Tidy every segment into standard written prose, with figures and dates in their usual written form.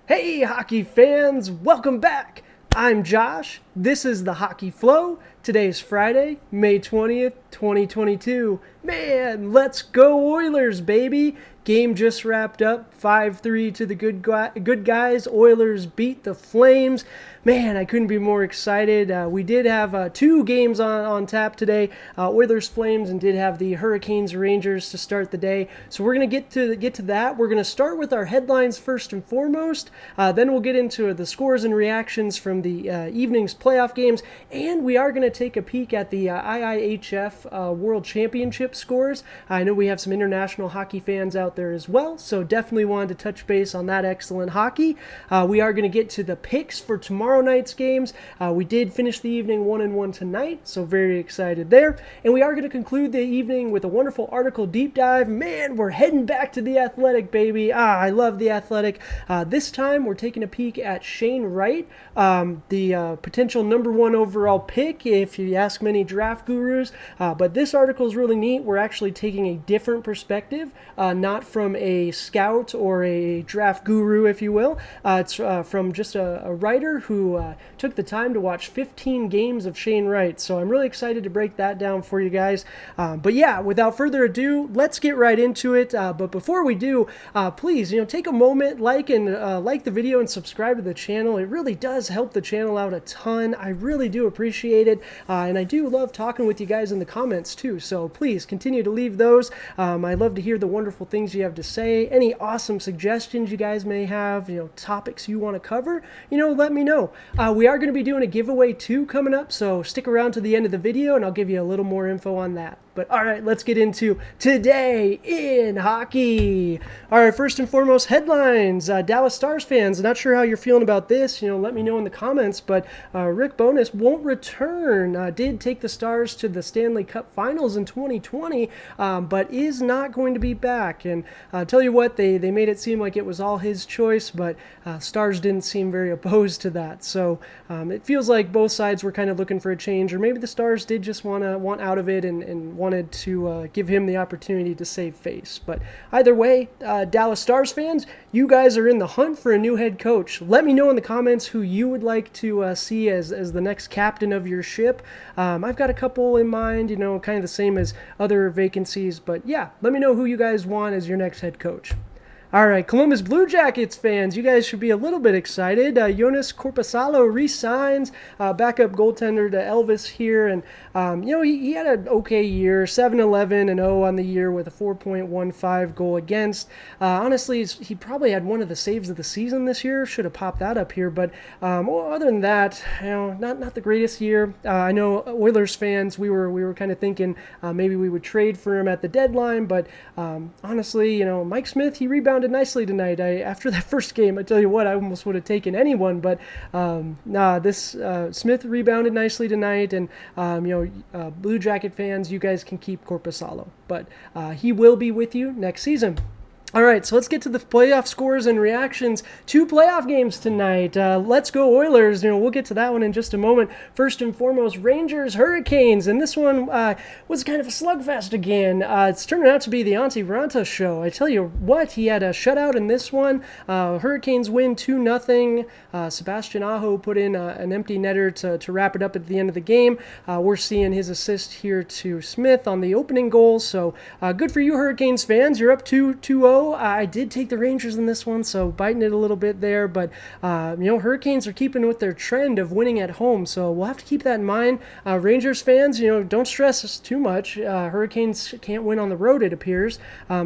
Hey, hockey fans, welcome back. I'm Josh. This is the Hockey Flow. Today's Friday, May 20th, 2022. Man, let's go Oilers, baby. Game just wrapped up, 5-3 to the good guys. Oilers beat the Flames. Man, I couldn't be more excited. We did have two games on tap today, Oilers Flames, and did have the Hurricanes Rangers to start the day. So we're gonna get to that. We're gonna start with our headlines first and foremost. Then we'll get into the scores and reactions from the evening's playoff games, and we are gonna take a peek at the IIHF World Championship scores. I know we have some international hockey fans out there as well, so definitely wanted to touch base on that excellent hockey. We are going to get to the picks for tomorrow night's games. We did finish the evening 1-1 tonight, so very excited there. And we are going to conclude the evening with a wonderful article deep dive. Man, we're heading back to the Athletic, baby. I love the Athletic. This time we're taking a peek at Shane Wright, the potential #1 overall pick, if you ask many draft gurus. But this article is really neat. We're actually taking a different perspective, not from a scout or a draft guru, if you will. It's from just a writer who took the time to watch 15 games of Shane Wright. So I'm really excited to break that down for you guys. But yeah, without further ado, let's get right into it. But before we do, please, take a moment, like the video and subscribe to the channel. It really does help the channel out a ton. I really do appreciate it. And I do love talking with you guys in the comments too. So please continue to leave those. I love to hear the wonderful things you have to say. Any awesome suggestions you guys may have, topics you want to cover, let me know. We are going to be doing a giveaway too coming up, so stick around to the end of the video and I'll give you a little more info on that. But all right, let's get into today in hockey. All right, first and foremost, headlines. Dallas Stars fans, not sure how you're feeling about this. Let me know in the comments. But Rick Bowness won't return. Did take the Stars to the Stanley Cup Finals in 2020, but is not going to be back. And tell you what, they made it seem like it was all his choice, but Stars didn't seem very opposed to that. So it feels like both sides were kind of looking for a change, or maybe the Stars did just want out of it and wanted to give him the opportunity to save face. But either way, Dallas Stars fans, you guys are in the hunt for a new head coach. Let me know in the comments who you would like to see as the next captain of your ship. I've got a couple in mind, kind of the same as other vacancies. But yeah, let me know who you guys want as your next head coach. All right, Columbus Blue Jackets fans, you guys should be a little bit excited. Jonas Korpisalo re-signs, backup goaltender to Elvis here, and he had an okay year, 7-11-0 on the year with a 4.15 goal against. Honestly, he probably had one of the saves of the season this year. Should have popped that up here, but other than that, not the greatest year. I know Oilers fans, we were kind of thinking maybe we would trade for him at the deadline, but honestly, Mike Smith, he rebounded nicely tonight. After that first game, I tell you what, I almost would have taken anyone, but Smith rebounded nicely tonight, and Blue Jacket fans, you guys can keep Korpisalo, but he will be with you next season. All right, so let's get to the playoff scores and reactions. 2 playoff games tonight. Let's go Oilers. We'll get to that one in just a moment. First and foremost, Rangers Hurricanes, and this one was kind of a slugfest again. It's turning out to be the Raanta show. I tell you what, he had a shutout in this one. Hurricanes win 2-0. Sebastian Aho put in an empty netter to wrap it up at the end of the game. We're seeing his assist here to Smith on the opening goal, so good for you Hurricanes fans. You're up 2-0. I did take the Rangers in this one, so biting it a little bit there, but Hurricanes are keeping with their trend of winning at home, so we'll have to keep that in mind. Rangers fans, don't stress us too much. Hurricanes can't win on the road, it appears,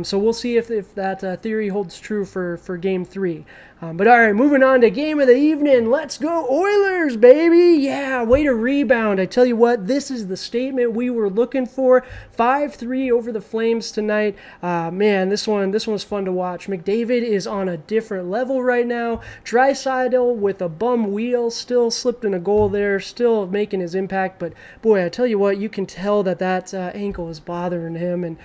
so we'll see if that theory holds true for Game 3. But all right, moving on to game of the evening. Let's go Oilers, baby. Yeah, way to rebound. I tell you what, this is the statement we were looking for. 5-3 over the Flames tonight. Man, this one was fun to watch. McDavid is on a different level right now. Draisaitl with a bum wheel, still slipped in a goal there, still making his impact. But boy, I tell you what, you can tell that ankle is bothering him. And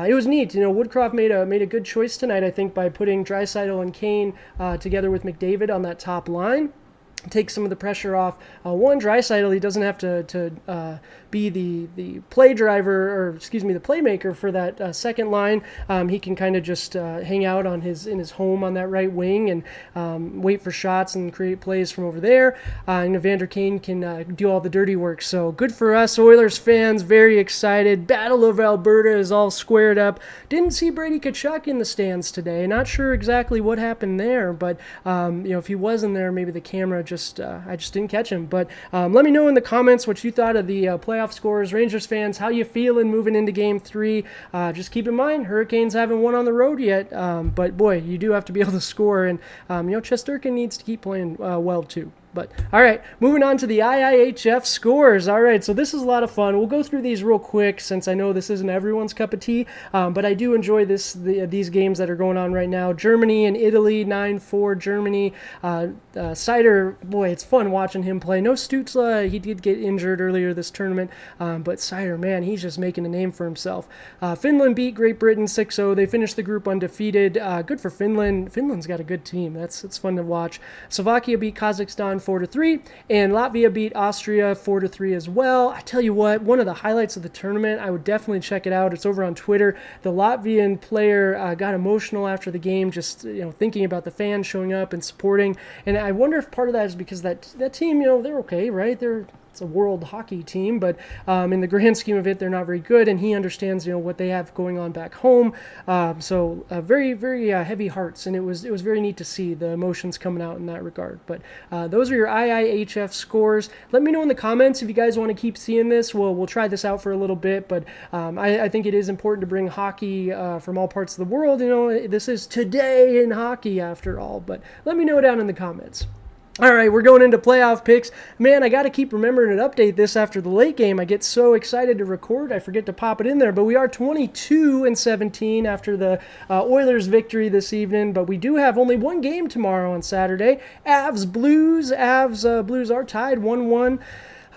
it was neat. Woodcroft made a good choice tonight, I think, by putting Draisaitl and Kane together with McDavid on that top line. take some of the pressure off. Draisaitl, he doesn't have to be the play driver, or excuse me, the playmaker for that second line. He can kind of just hang out in his home on that right wing and wait for shots and create plays from over there. And Evander Kane can do all the dirty work. So good for us Oilers fans. Very excited. Battle of Alberta is all squared up. Didn't see Brady Tkachuk in the stands today. Not sure exactly what happened there, but if he wasn't there, maybe the camera I just didn't catch him. But let me know in the comments what you thought of the playoff scores. Rangers fans, how you feeling moving into Game 3? Just keep in mind, Hurricanes haven't won on the road yet. But boy, you do have to be able to score, and Chesterkin needs to keep playing well too. But all right, moving on to the IIHF scores. All right, so this is a lot of fun. We'll go through these real quick since I know this isn't everyone's cup of tea, but I do enjoy these games that are going on right now. Germany and Italy, 9-4 Germany. Seider, boy, it's fun watching him play. No Stützle, he did get injured earlier this tournament, but Seider, man, he's just making a name for himself. Finland beat Great Britain 6-0. They finished the group undefeated. Good for Finland. Finland's got a good team. It's fun to watch. Slovakia beat Kazakhstan 4-3, and Latvia beat Austria 4-3 as well. I tell you what, one of the highlights of the tournament, I would definitely check it out. It's over on Twitter. The Latvian player got emotional after the game, just thinking about the fans showing up and supporting. And I wonder if part of that is because that team, they're okay, right? It's a world hockey team, but in the grand scheme of it, they're not very good, and he understands, what they have going on back home. So very, very heavy hearts, and it was very neat to see the emotions coming out in that regard. But those are your IIHF scores. Let me know in the comments if you guys want to keep seeing this. We'll try this out for a little bit, but I think it is important to bring hockey from all parts of the world. This is today in hockey after all, but let me know down in the comments. All right, we're going into playoff picks. Man, I got to keep remembering to update this after the late game. I get so excited to record, I forget to pop it in there. But we are 22-17 after the Oilers' victory this evening. But we do have only one game tomorrow on Saturday. Blues are tied 1-1.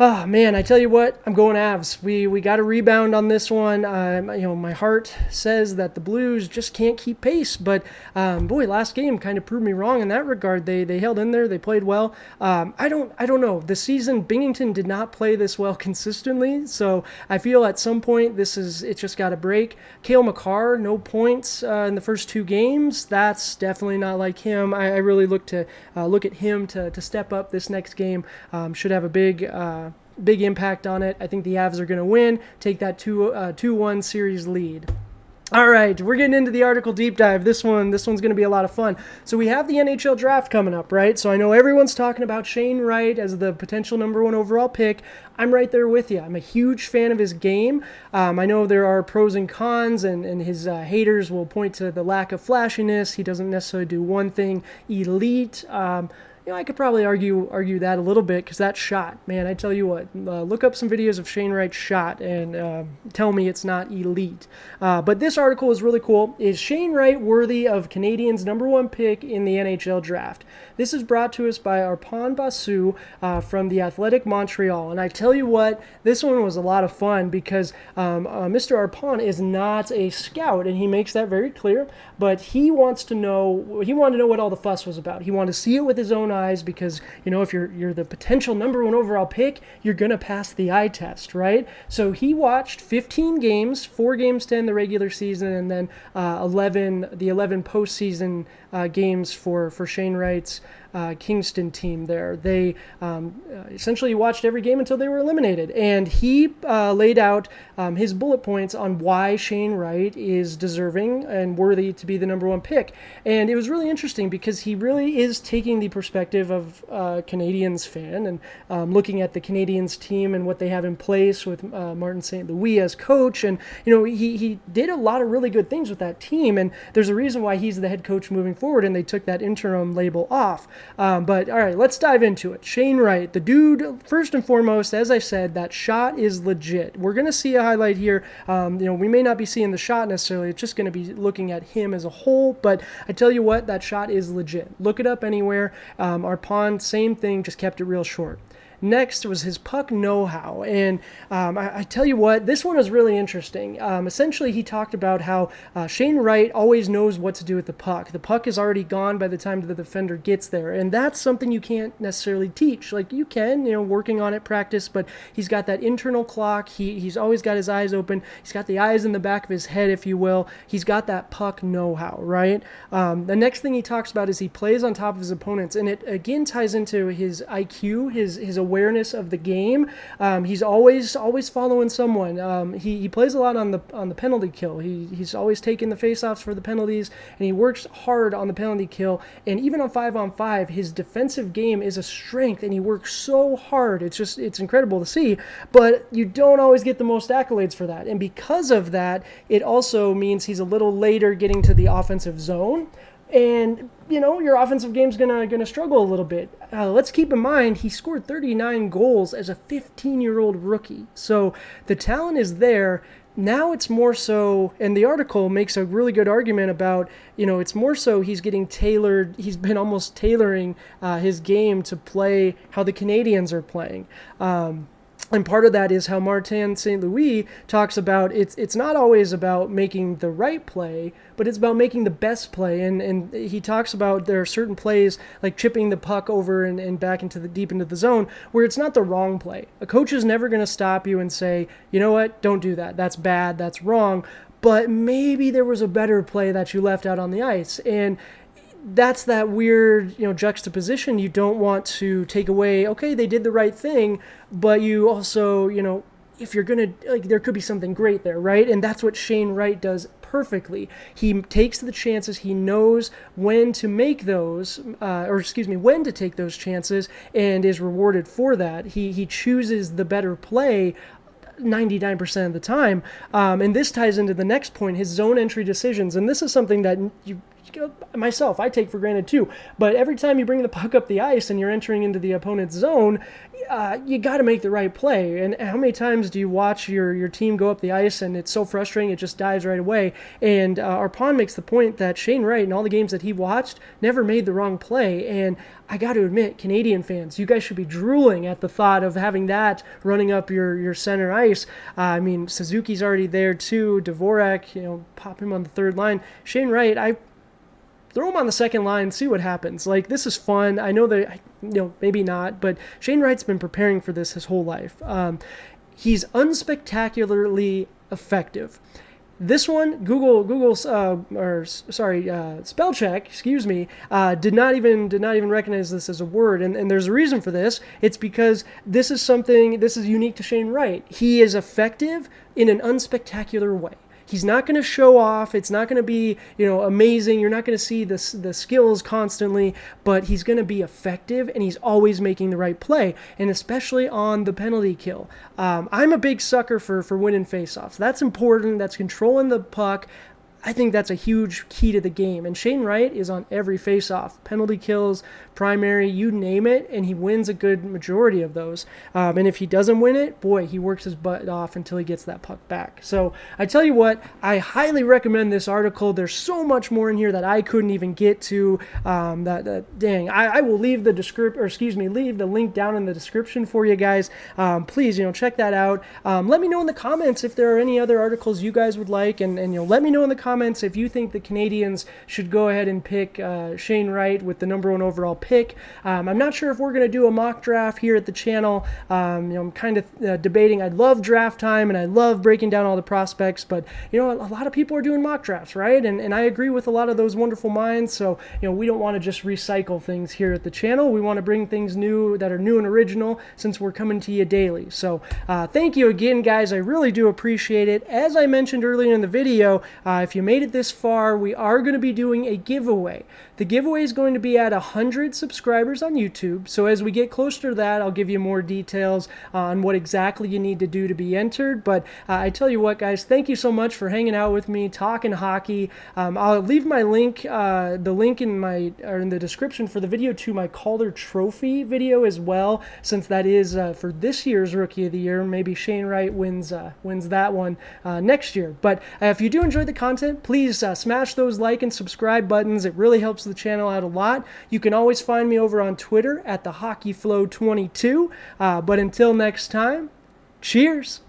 Oh, man, I tell you what, I'm going Avs. We got a rebound on this one. My heart says that the Blues just can't keep pace. But, boy, last game kind of proved me wrong in that regard. They held in there. They played well. I don't know. This season, Binghamton did not play this well consistently. So I feel at some point it's just got to break. Cale Makar, no points in the first two games. That's definitely not like him. I really look at him to step up this next game. Should have a big impact on it. I think the Avs are going to win, take that 2-1 series lead. All right, we're getting into the article deep dive. This one's going to be a lot of fun. So we have the NHL Draft coming up, right? So I know everyone's talking about Shane Wright as the potential #1 overall pick. I'm right there with you. I'm a huge fan of his game. I know there are pros and cons, and his haters will point to the lack of flashiness. He doesn't necessarily do one thing elite. I could probably argue that a little bit, because that shot, man, I tell you what, look up some videos of Shane Wright's shot and tell me it's not elite. But this article is really cool. Is Shane Wright worthy of Canadiens' #1 pick in the NHL Draft? This is brought to us by Arpon Basu from the Athletic Montreal. And I tell you what, this one was a lot of fun because Mr. Arpon is not a scout, and he makes that very clear. But he wanted to know what all the fuss was about. He wanted to see it with his own eyes because, if you're the potential #1 overall pick, you're going to pass the eye test, right? So he watched 15 games, 4 games to end the regular season, and then 11 postseason games for Shane Wright's Kingston team there. They essentially watched every game until they were eliminated. And he laid out his bullet points on why Shane Wright is deserving and worthy to be the #1 pick. And it was really interesting because he really is taking the perspective of a Canadiens fan and looking at the Canadiens team and what they have in place with Martin St. Louis as coach. And, he did a lot of really good things with that team. And there's a reason why he's the head coach moving forward, and they took that interim label off. But all right, let's dive into it. Shane Wright, the dude, first and foremost, as I said, that shot is legit. We're going to see a highlight here. We may not be seeing the shot necessarily. It's just going to be looking at him as a whole. But I tell you what, that shot is legit. Look it up anywhere. Arpon, same thing, just kept it real short. Next was his puck know-how. And I tell you what, this one is really interesting. Essentially, he talked about how Shane Wright always knows what to do with the puck. The puck is already gone by the time the defender gets there. And that's something you can't necessarily teach. Like, you can, working on it, practice, but he's got that internal clock. He's always got his eyes open. He's got the eyes in the back of his head, if you will. He's got that puck know-how, right? The next thing he talks about is he plays on top of his opponents, and it again ties into his IQ, his awareness of the game. He's always following someone. He plays a lot on the penalty kill. He's always taking the faceoffs for the penalties, and he works hard on the penalty kill. And even on 5-on-5, his defensive game is a strength, and he works so hard. It's incredible to see, but you don't always get the most accolades for that. And because of that, it also means he's a little later getting to the offensive zone. And, your offensive game's gonna struggle a little bit. Let's keep in mind, he scored 39 goals as a 15-year-old rookie. So the talent is there. Now it's more so, and the article makes a really good argument about, it's more so he's getting tailored. He's been almost tailoring his game to play how the Canadiens are playing. And part of that is how Martin St. Louis talks about it's not always about making the right play, but it's about making the best play. And he talks about there are certain plays like chipping the puck over and back deep into the zone where it's not the wrong play. A coach is never going to stop you and say, you know what, don't do that. That's bad. That's wrong. But maybe there was a better play that you left out on the ice. And that's that weird, juxtaposition. You don't want to take away, okay, they did the right thing, but you also, if you're going to, there could be something great there, right? And that's what Shane Wright does perfectly. He takes the chances. He knows when to make those, when to take those chances, and is rewarded for that. He chooses the better play 99% of the time. And this ties into the next point, his zone entry decisions. And this is something that myself, I take for granted too. But every time you bring the puck up the ice and you're entering into the opponent's zone, you got to make the right play. And how many times do you watch your team go up the ice and it's so frustrating, it just dies right away? And Arpon makes the point that Shane Wright, in all the games that he watched, never made the wrong play. And I got to admit, Canadian fans, you guys should be drooling at the thought of having that running up your center ice. Suzuki's already there too. Dvorak, pop him on the third line. Shane Wright, I throw him on the second line, see what happens. Like, this is fun. I know that, maybe not, but Shane Wright's been preparing for this his whole life. He's unspectacularly effective. This one, spell check, did not even recognize this as a word, and there's a reason for this. It's because this is unique to Shane Wright. He is effective in an unspectacular way. He's not going to show off. It's not going to be, amazing. You're not going to see the skills constantly, but he's going to be effective, and he's always making the right play, and especially on the penalty kill. I'm a big sucker for winning faceoffs. That's important. That's controlling the puck. I think that's a huge key to the game. And Shane Wright is on every faceoff, penalty kills, primary, you name it, and he wins a good majority of those. And if he doesn't win it, boy, he works his butt off until he gets that puck back. So I tell you what, I highly recommend this article. There's so much more in here that I couldn't even get to. I will leave leave the link down in the description for you guys. Please, check that out. Let me know in the comments if there are any other articles you guys would like, and let me know in the comments if you think the Canadiens should go ahead and pick Shane Wright with the number 1 overall pick. I'm not sure if we're going to do a mock draft here at the channel. I'm kind of debating. I love draft time and I love breaking down all the prospects, but a lot of people are doing mock drafts, right? And I agree with a lot of those wonderful minds. So we don't want to just recycle things here at the channel. We want to bring things new that are new and original since we're coming to you daily. So thank you again, guys. I really do appreciate it. As I mentioned earlier in the video, if you made it this far, we are going to be doing a giveaway. The giveaway is going to be at 100 subscribers on YouTube. So as we get closer to that, I'll give you more details on what exactly you need to do to be entered. But I tell you what, guys, thank you so much for hanging out with me, talking hockey. I'll leave my link, the link in the description for the video to my Calder Trophy video as well, since that is for this year's Rookie of the Year. Maybe Shane Wright wins that one next year. But if you do enjoy the content, content, please smash those like and subscribe buttons. It really helps the channel out a lot. You can always find me over on Twitter at the HockeyFlow22. But until next time, cheers.